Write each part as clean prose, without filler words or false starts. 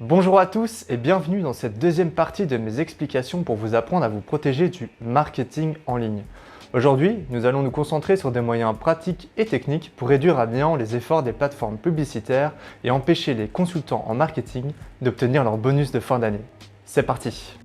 Bonjour à tous et bienvenue dans cette deuxième partie de mes explications pour vous apprendre à vous protéger du marketing en ligne. Aujourd'hui, nous allons nous concentrer sur des moyens pratiques et techniques pour réduire à néant les efforts des plateformes publicitaires et empêcher les consultants en marketing d'obtenir leur bonus de fin d'année. C'est parti!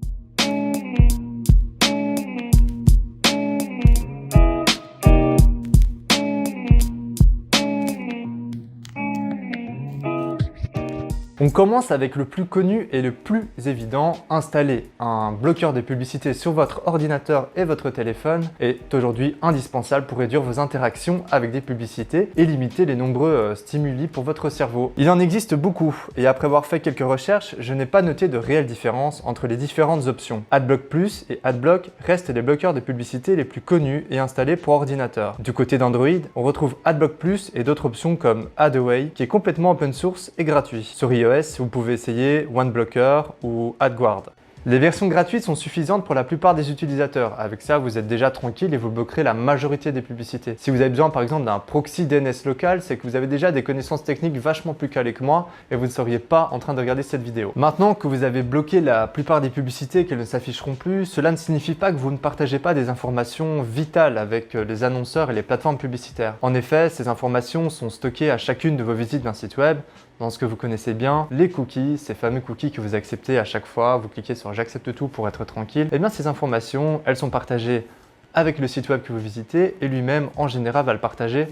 On commence avec le plus connu et le plus évident. Installer un bloqueur de publicité sur votre ordinateur et votre téléphone est aujourd'hui indispensable pour réduire vos interactions avec des publicités et limiter les nombreux stimuli pour votre cerveau. Il en existe beaucoup et après avoir fait quelques recherches, je n'ai pas noté de réelle différence entre les différentes options. AdBlock Plus et AdBlock restent les bloqueurs de publicité les plus connus et installés pour ordinateur. Du côté d'Android, on retrouve AdBlock Plus et d'autres options comme Adaway qui est complètement open source et gratuit. Sur iOS, vous pouvez essayer OneBlocker ou AdGuard. Les versions gratuites sont suffisantes pour la plupart des utilisateurs. Avec ça, vous êtes déjà tranquille et vous bloquerez la majorité des publicités. Si vous avez besoin par exemple d'un proxy DNS local, c'est que vous avez déjà des connaissances techniques vachement plus calées que moi et vous ne seriez pas en train de regarder cette vidéo. Maintenant que vous avez bloqué la plupart des publicités et qu'elles ne s'afficheront plus, cela ne signifie pas que vous ne partagez pas des informations vitales avec les annonceurs et les plateformes publicitaires. En effet, ces informations sont stockées à chacune de vos visites d'un site web, dans ce que vous connaissez bien, les cookies, ces fameux cookies que vous acceptez à chaque fois, vous cliquez sur j'accepte tout pour être tranquille. Et bien ces informations, elles sont partagées avec le site web que vous visitez et lui-même en général va le partager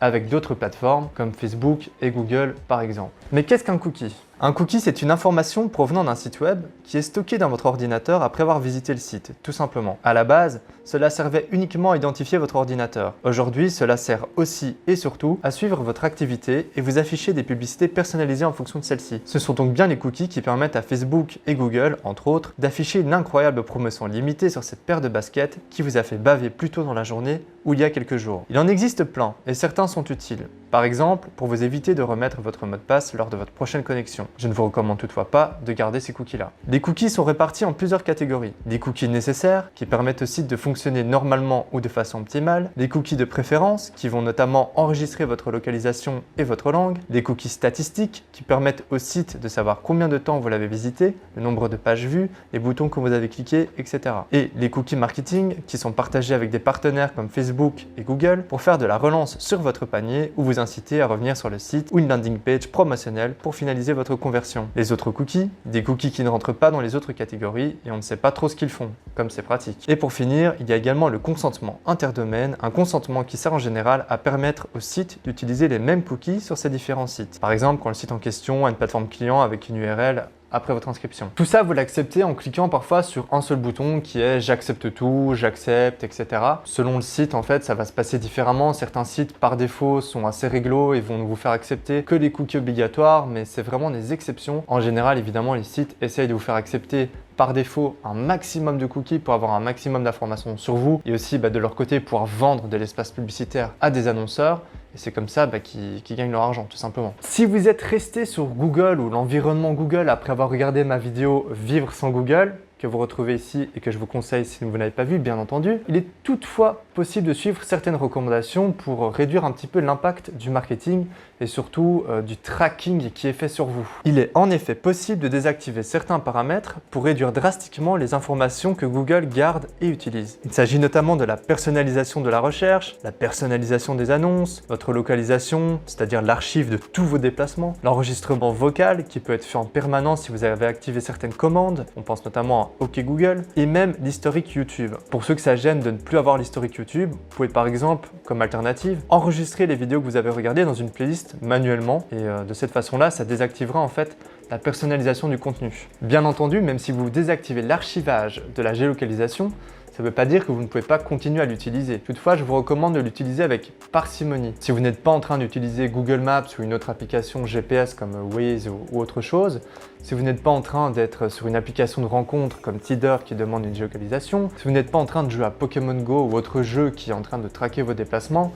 avec d'autres plateformes comme Facebook et Google par exemple. Mais qu'est-ce qu'un cookie ? Un cookie, c'est une information provenant d'un site web qui est stockée dans votre ordinateur après avoir visité le site, tout simplement. À la base, cela servait uniquement à identifier votre ordinateur. Aujourd'hui, cela sert aussi et surtout à suivre votre activité et vous afficher des publicités personnalisées en fonction de celle-ci. Ce sont donc bien les cookies qui permettent à Facebook et Google, entre autres, d'afficher une incroyable promotion limitée sur cette paire de baskets qui vous a fait baver plus tôt dans la journée ou il y a quelques jours. Il en existe plein et certains sont utiles. Par exemple, pour vous éviter de remettre votre mot de passe lors de votre prochaine connexion. Je ne vous recommande toutefois pas de garder ces cookies-là. Les cookies sont répartis en plusieurs catégories. Des cookies nécessaires, qui permettent au site de fonctionner normalement ou de façon optimale. Des cookies de préférence, qui vont notamment enregistrer votre localisation et votre langue. Des cookies statistiques, qui permettent au site de savoir combien de temps vous l'avez visité, le nombre de pages vues, les boutons que vous avez cliqués, etc. Et les cookies marketing, qui sont partagés avec des partenaires comme Facebook et Google pour faire de la relance sur votre panier ou vous inciter à revenir sur le site ou une landing page promotionnelle pour finaliser votre conversion. Les autres cookies, des cookies qui ne rentrent pas dans les autres catégories et on ne sait pas trop ce qu'ils font, comme c'est pratique. Et pour finir, il y a également le consentement interdomaine, un consentement qui sert en général à permettre au site d'utiliser les mêmes cookies sur ces différents sites. Par exemple, quand le site en question a une plateforme client avec une URL après votre inscription. Tout ça, vous l'acceptez en cliquant parfois sur un seul bouton qui est j'accepte tout, j'accepte, etc. Selon le site, en fait, ça va se passer différemment. Certains sites, par défaut, sont assez réglo et vont vous faire accepter que les cookies obligatoires, mais c'est vraiment des exceptions. En général, évidemment, les sites essayent de vous faire accepter par défaut un maximum de cookies pour avoir un maximum d'informations sur vous et aussi de leur côté pouvoir vendre de l'espace publicitaire à des annonceurs. Et c'est comme ça qu'ils gagnent leur argent, tout simplement. Si vous êtes resté sur Google ou l'environnement Google après avoir regardé ma vidéo Vivre sans Google, que vous retrouvez ici et que je vous conseille si vous n'avez pas vu, bien entendu, il est toutefois possible de suivre certaines recommandations pour réduire un petit peu l'impact du marketing et surtout du tracking qui est fait sur vous. Il est en effet possible de désactiver certains paramètres pour réduire drastiquement les informations que Google garde et utilise. Il s'agit notamment de la personnalisation de la recherche, la personnalisation des annonces, votre localisation, c'est-à-dire l'archive de tous vos déplacements, l'enregistrement vocal qui peut être fait en permanence si vous avez activé certaines commandes, on pense notamment à OK Google, et même l'historique YouTube. Pour ceux que ça gêne de ne plus avoir l'historique YouTube, vous pouvez par exemple, comme alternative, enregistrer les vidéos que vous avez regardées dans une playlist manuellement et de cette façon-là, ça désactivera en fait la personnalisation du contenu. Bien entendu, même si vous désactivez l'archivage de la géolocalisation, ça ne veut pas dire que vous ne pouvez pas continuer à l'utiliser. Toutefois, je vous recommande de l'utiliser avec parcimonie. Si vous n'êtes pas en train d'utiliser Google Maps ou une autre application GPS comme Waze ou autre chose, si vous n'êtes pas en train d'être sur une application de rencontre comme Tinder qui demande une géolocalisation, si vous n'êtes pas en train de jouer à Pokémon Go ou autre jeu qui est en train de traquer vos déplacements,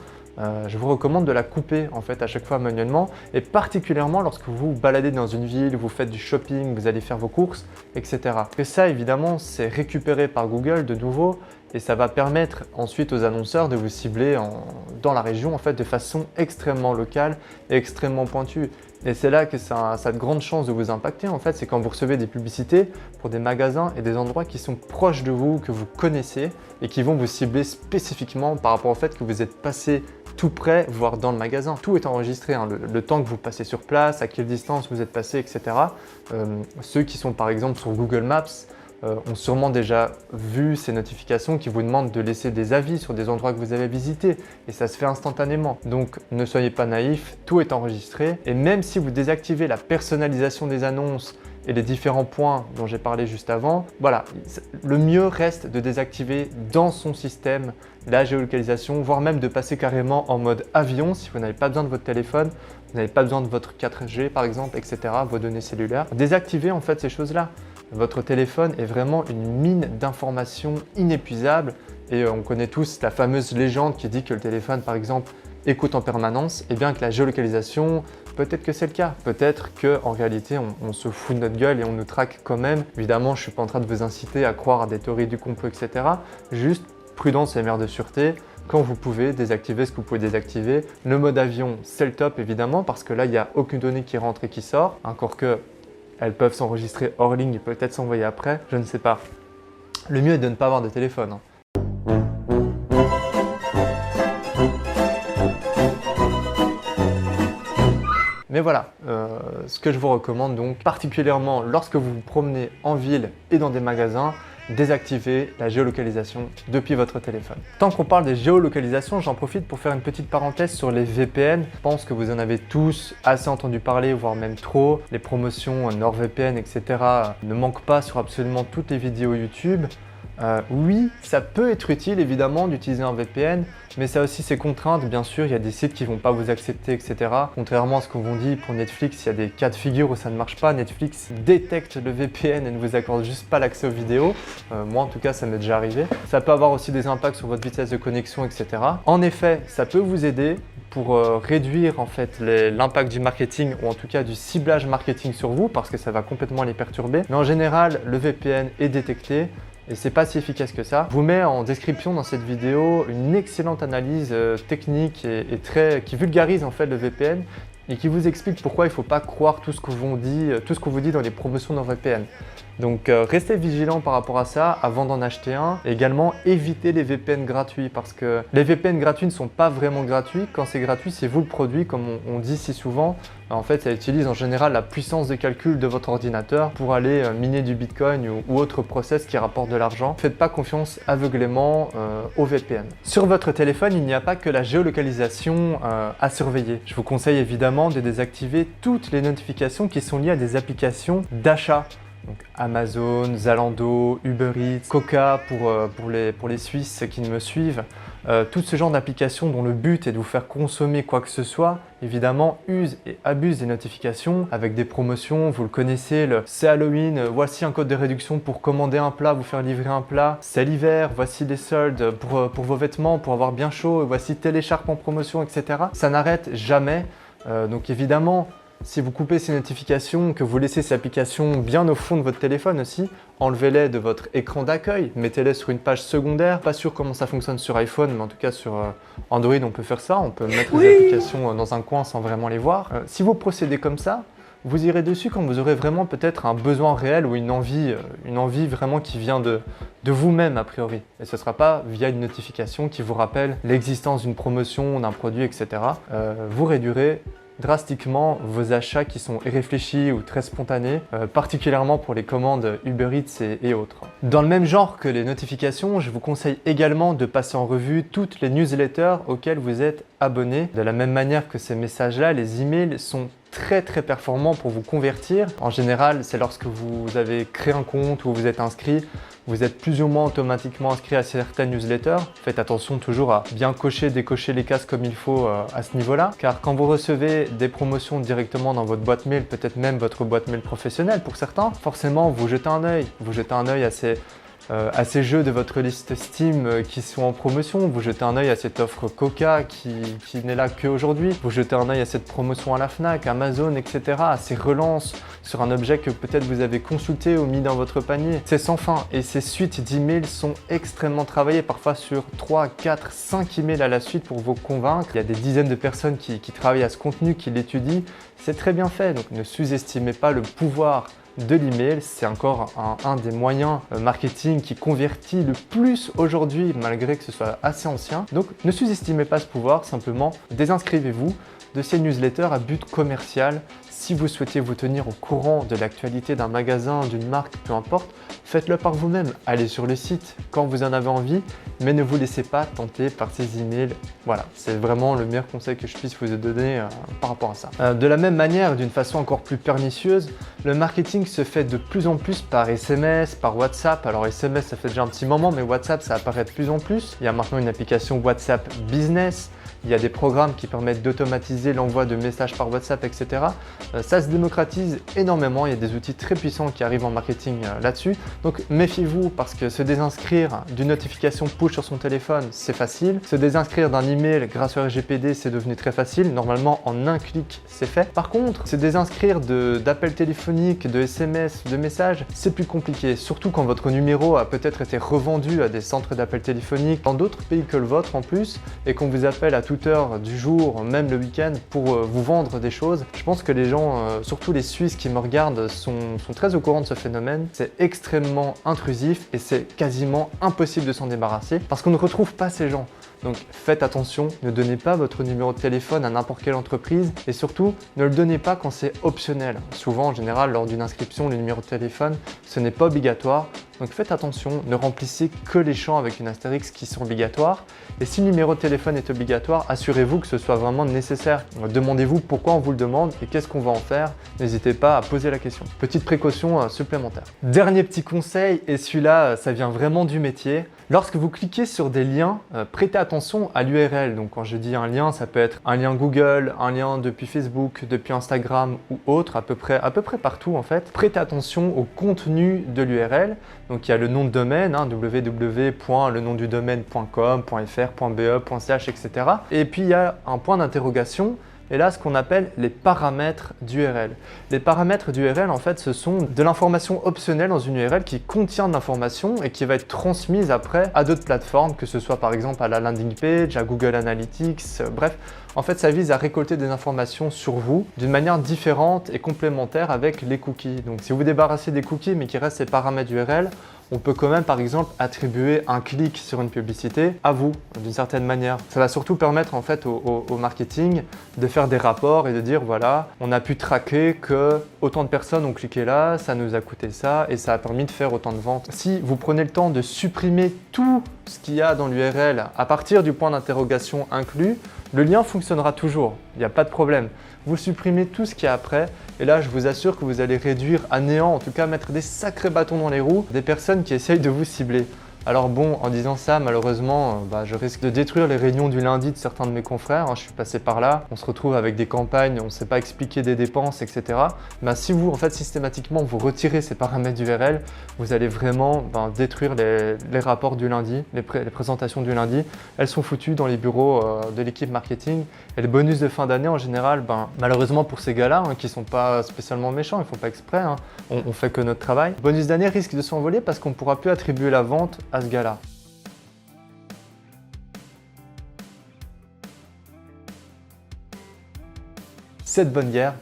je vous recommande de la couper en fait à chaque fois manuellement et particulièrement lorsque vous vous baladez dans une ville, vous faites du shopping, vous allez faire vos courses, etc. Et ça évidemment c'est récupéré par Google de nouveau et ça va permettre ensuite aux annonceurs de vous cibler dans la région en fait de façon extrêmement locale et extrêmement pointue. Et c'est là que ça a de grandes chances de vous impacter en fait, c'est quand vous recevez des publicités pour des magasins et des endroits qui sont proches de vous, que vous connaissez et qui vont vous cibler spécifiquement par rapport au fait que vous êtes passé tout près, voire dans le magasin. Tout est enregistré, hein, le temps que vous passez sur place, à quelle distance vous êtes passé, etc. Ceux qui sont par exemple sur Google Maps ont sûrement déjà vu ces notifications qui vous demandent de laisser des avis sur des endroits que vous avez visités et ça se fait instantanément. Donc ne soyez pas naïfs, tout est enregistré et même si vous désactivez la personnalisation des annonces et les différents points dont j'ai parlé juste avant, voilà, le mieux reste de désactiver dans son système la géolocalisation, voire même de passer carrément en mode avion si vous n'avez pas besoin de votre téléphone, vous n'avez pas besoin de votre 4G par exemple, etc., vos données cellulaires. Désactivez en fait ces choses-là. Votre téléphone est vraiment une mine d'informations inépuisable et on connaît tous la fameuse légende qui dit que le téléphone par exemple écoute en permanence, et bien que la géolocalisation, peut-être que c'est le cas. Peut-être qu'en réalité on se fout de notre gueule et on nous traque quand même. Évidemment, je ne suis pas en train de vous inciter à croire à des théories du complot, etc. Juste prudence et mère de sûreté. Quand vous pouvez, désactiver ce que vous pouvez désactiver. Le mode avion, c'est le top évidemment parce que là, il n'y a aucune donnée qui rentre et qui sort. Encore que elles peuvent s'enregistrer hors ligne et peut-être s'envoyer après, je ne sais pas. Le mieux est de ne pas avoir de téléphone. Mais voilà, ce que je vous recommande donc, particulièrement lorsque vous vous promenez en ville et dans des magasins, désactiver la géolocalisation depuis votre téléphone. Tant qu'on parle des géolocalisations, j'en profite pour faire une petite parenthèse sur les VPN. Je pense que vous en avez tous assez entendu parler, voire même trop. Les promotions NordVPN, etc. ne manquent pas sur absolument toutes les vidéos YouTube. Oui, ça peut être utile évidemment d'utiliser un VPN, mais ça a aussi ses contraintes. Bien sûr, il y a des sites qui ne vont pas vous accepter, etc. Contrairement à ce qu'on vous dit pour Netflix, il y a des cas de figure où ça ne marche pas. Netflix détecte le VPN et ne vous accorde juste pas l'accès aux vidéos. Moi en tout cas, ça m'est déjà arrivé. Ça peut avoir aussi des impacts sur votre vitesse de connexion, etc. En effet, ça peut vous aider pour réduire en fait l'impact du marketing ou en tout cas du ciblage marketing sur vous parce que ça va complètement les perturber. Mais en général, le VPN est détecté. Et c'est pas si efficace que ça. Je vous mets en description dans cette vidéo une excellente analyse technique et qui vulgarise en fait le VPN et qui vous explique pourquoi il ne faut pas croire tout ce qu'on vous dit dans les promotions d'un VPN. Donc restez vigilant par rapport à ça avant d'en acheter un. Et également évitez les VPN gratuits parce que les VPN gratuits ne sont pas vraiment gratuits. Quand c'est gratuit, c'est vous le produit comme on dit si souvent. En fait, ça utilise en général la puissance de calcul de votre ordinateur pour aller miner du Bitcoin ou autre process qui rapporte de l'argent. Faites pas confiance aveuglément au VPN. Sur votre téléphone, il n'y a pas que la géolocalisation à surveiller. Je vous conseille évidemment de désactiver toutes les notifications qui sont liées à des applications d'achat. Donc Amazon, Zalando, Uber Eats, Coca pour les Suisses qui me suivent. Tout ce genre d'applications dont le but est de vous faire consommer quoi que ce soit, évidemment, use et abuse des notifications avec des promotions. Vous le connaissez, c'est Halloween, voici un code de réduction pour commander un plat, vous faire livrer un plat. C'est l'hiver, voici des soldes pour vos vêtements, pour avoir bien chaud, voici telle écharpe en promotion, etc. Ça n'arrête jamais. Donc évidemment, si vous coupez ces notifications, que vous laissez ces applications bien au fond de votre téléphone aussi, enlevez-les de votre écran d'accueil, mettez-les sur une page secondaire. Pas sûr comment ça fonctionne sur iPhone, mais en tout cas sur Android, on peut faire ça. On peut mettre les applications dans un coin sans vraiment les voir. Si vous procédez comme ça, vous irez dessus quand vous aurez vraiment peut-être un besoin réel ou une envie vraiment qui vient de vous-même a priori. Et ce ne sera pas via une notification qui vous rappelle l'existence d'une promotion, d'un produit, etc. Vous réduirez drastiquement vos achats qui sont irréfléchis ou très spontanés, particulièrement pour les commandes Uber Eats et autres. Dans le même genre que les notifications, je vous conseille également de passer en revue toutes les newsletters auxquelles vous êtes abonné. De la même manière que ces messages-là, les emails sont très performants pour vous convertir. En général, c'est lorsque vous avez créé un compte ou vous êtes inscrit, vous êtes plus ou moins automatiquement inscrit à certaines newsletters. Faites attention toujours à bien décocher les cases comme il faut à ce niveau-là. Car quand vous recevez des promotions directement dans votre boîte mail, peut-être même votre boîte mail professionnelle pour certains, forcément vous jetez un œil. Vous jetez un œil à ces à ces jeux de votre liste Steam qui sont en promotion, vous jetez un œil à cette offre Coca qui n'est là qu'aujourd'hui, vous jetez un œil à cette promotion à la Fnac, Amazon, etc., à ces relances sur un objet que peut-être vous avez consulté ou mis dans votre panier. C'est sans fin et ces suites d'emails sont extrêmement travaillées, parfois sur 3, 4, 5 emails à la suite pour vous convaincre. Il y a des dizaines de personnes qui travaillent à ce contenu, qui l'étudient. C'est très bien fait, donc ne sous-estimez pas le pouvoir de l'email. C'est encore un des moyens marketing qui convertit le plus aujourd'hui, malgré que ce soit assez ancien. Donc ne sous-estimez pas ce pouvoir, simplement désinscrivez-vous de ces newsletters à but commercial. Si vous souhaitez vous tenir au courant de l'actualité d'un magasin, d'une marque, peu importe, faites-le par vous-même. Allez sur le site quand vous en avez envie, mais ne vous laissez pas tenter par ces emails. Voilà, c'est vraiment le meilleur conseil que je puisse vous donner par rapport à ça. De la même manière, d'une façon encore plus pernicieuse, le marketing se fait de plus en plus par SMS, par WhatsApp. Alors SMS, ça fait déjà un petit moment, mais WhatsApp, ça apparaît de plus en plus. Il y a maintenant une application WhatsApp Business. Il y a des programmes qui permettent d'automatiser l'envoi de messages par WhatsApp, etc. Ça se démocratise énormément. Il y a des outils très puissants qui arrivent en marketing là-dessus. Donc méfiez-vous parce que se désinscrire d'une notification push sur son téléphone, c'est facile. Se désinscrire d'un email grâce au RGPD, c'est devenu très facile. Normalement, en un clic, c'est fait. Par contre, se désinscrire d'appels téléphoniques, de SMS, de messages, c'est plus compliqué. Surtout quand votre numéro a peut-être été revendu à des centres d'appels téléphoniques dans d'autres pays que le vôtre en plus et qu'on vous appelle à toute heure du jour, même le week-end, pour vous vendre des choses. Je pense que les gens, surtout les Suisses qui me regardent, sont très au courant de ce phénomène. C'est extrêmement intrusif et c'est quasiment impossible de s'en débarrasser parce qu'on ne retrouve pas ces gens. Donc faites attention, ne donnez pas votre numéro de téléphone à n'importe quelle entreprise et surtout ne le donnez pas quand c'est optionnel. Souvent en général lors d'une inscription, le numéro de téléphone, ce n'est pas obligatoire. Donc faites attention, ne remplissez que les champs avec une astérix qui sont obligatoires. Et si le numéro de téléphone est obligatoire, assurez-vous que ce soit vraiment nécessaire. Demandez-vous pourquoi on vous le demande et qu'est-ce qu'on va en faire. N'hésitez pas à poser la question. Petite précaution supplémentaire. Dernier petit conseil, et celui-là, ça vient vraiment du métier. Lorsque vous cliquez sur des liens, prêtez attention à l'URL. Donc quand je dis un lien, ça peut être un lien Google, un lien depuis Facebook, depuis Instagram ou autre, à peu près partout en fait. Prêtez attention au contenu de l'URL. Donc il y a le nom de domaine, www.lenondudomaine.com, .fr, .be, .ch, etc. Et puis il y a un point d'interrogation. Et là, ce qu'on appelle les paramètres d'URL. Les paramètres d'URL, en fait, ce sont de l'information optionnelle dans une URL qui contient de l'information et qui va être transmise après à d'autres plateformes, que ce soit par exemple à la landing page, à Google Analytics, bref. En fait, ça vise à récolter des informations sur vous d'une manière différente et complémentaire avec les cookies. Donc, si vous débarrassez des cookies mais qu'il reste ces paramètres d'URL, on peut quand même par exemple attribuer un clic sur une publicité à vous d'une certaine manière. Ça va surtout permettre en fait au marketing de faire des rapports et de dire voilà, on a pu traquer que autant de personnes ont cliqué là, ça nous a coûté ça et ça a permis de faire autant de ventes. Si vous prenez le temps de supprimer tout ce qu'il y a dans l'URL à partir du point d'interrogation inclus, le lien fonctionnera toujours, il n'y a pas de problème. Vous supprimez tout ce qu'il y a après et là je vous assure que vous allez réduire à néant, en tout cas mettre des sacrés bâtons dans les roues des personnes qui essayent de vous cibler. Alors bon, en disant ça, malheureusement, je risque de détruire les réunions du lundi de certains de mes confrères. Je suis passé par là, on se retrouve avec des campagnes, on ne sait pas expliquer des dépenses, etc. Si vous, en fait, systématiquement, vous retirez ces paramètres d'URL, vous allez vraiment détruire les rapports du lundi, les présentations du lundi. Elles sont foutues dans les bureaux de l'équipe marketing. Et les bonus de fin d'année, en général, malheureusement pour ces gars-là, qui ne sont pas spécialement méchants, ils ne font pas exprès, on fait que notre travail. Le bonus d'année risque de s'envoler parce qu'on ne pourra plus attribuer la vente à ce gars-là. Cette bonne guerre.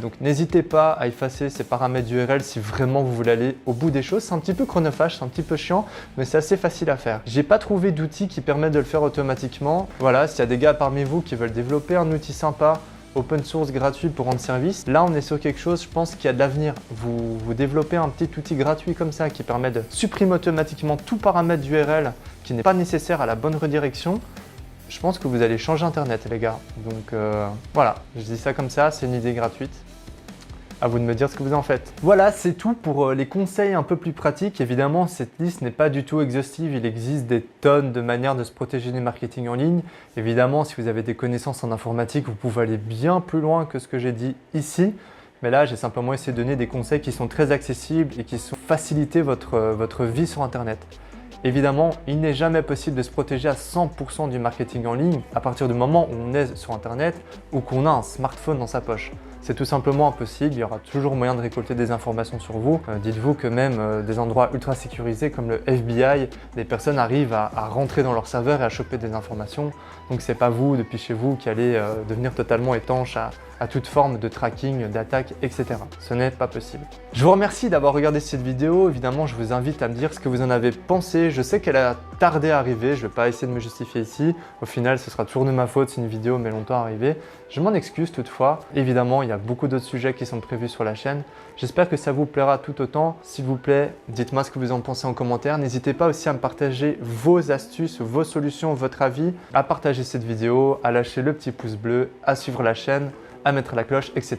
Donc n'hésitez pas à effacer ces paramètres d'URL si vraiment vous voulez aller au bout des choses. C'est un petit peu chronophage, c'est un petit peu chiant, mais c'est assez facile à faire. J'ai pas trouvé d'outil qui permet de le faire automatiquement. Voilà, s'il y a des gars parmi vous qui veulent développer un outil sympa, open source gratuit pour rendre service, là on est sur quelque chose, je pense qu'il y a de l'avenir. Vous développez un petit outil gratuit comme ça qui permet de supprimer automatiquement tout paramètre d'URL qui n'est pas nécessaire à la bonne redirection. Je pense que vous allez changer Internet, les gars. Donc voilà, je dis ça comme ça, c'est une idée gratuite. À vous de me dire ce que vous en faites. Voilà, c'est tout pour les conseils un peu plus pratiques. Évidemment, cette liste n'est pas du tout exhaustive. Il existe des tonnes de manières de se protéger du marketing en ligne. Évidemment, si vous avez des connaissances en informatique, vous pouvez aller bien plus loin que ce que j'ai dit ici. Mais là, j'ai simplement essayé de donner des conseils qui sont très accessibles et qui sont faciliter votre vie sur Internet. Évidemment, il n'est jamais possible de se protéger à 100% du marketing en ligne à partir du moment où on est sur Internet ou qu'on a un smartphone dans sa poche. C'est tout simplement impossible, il y aura toujours moyen de récolter des informations sur vous. Dites-vous que même des endroits ultra sécurisés comme le FBI, des personnes arrivent à rentrer dans leur serveur et à choper des informations. Donc c'est pas vous, depuis chez vous, qui allez devenir totalement étanche à toute forme de tracking, d'attaque, etc. Ce n'est pas possible. Je vous remercie d'avoir regardé cette vidéo. Évidemment, je vous invite à me dire ce que vous en avez pensé. Je sais qu'elle a tardé à arriver, je ne vais pas essayer de me justifier ici. Au final, ce sera toujours de ma faute si une vidéo met longtemps à arriver. Je m'en excuse toutefois. Évidemment, il y a beaucoup d'autres sujets qui sont prévus sur la chaîne. J'espère que ça vous plaira tout autant. S'il vous plaît, dites-moi ce que vous en pensez en commentaire. N'hésitez pas aussi à me partager vos astuces, vos solutions, votre avis, à partager cette vidéo, à lâcher le petit pouce bleu, à suivre la chaîne, à mettre la cloche, etc.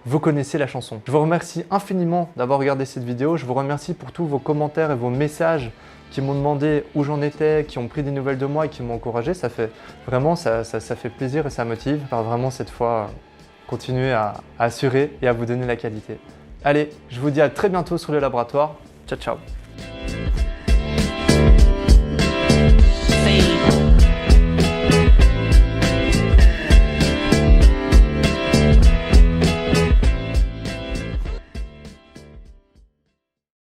Vous connaissez la chanson. Je vous remercie infiniment d'avoir regardé cette vidéo. Je vous remercie pour tous vos commentaires et vos messages qui m'ont demandé où j'en étais, qui ont pris des nouvelles de moi et qui m'ont encouragé. Ça fait vraiment, ça fait plaisir et ça motive. Alors vraiment cette fois, continuer à assurer et à vous donner la qualité. Allez, je vous dis à très bientôt sur le laboratoire. Ciao, ciao.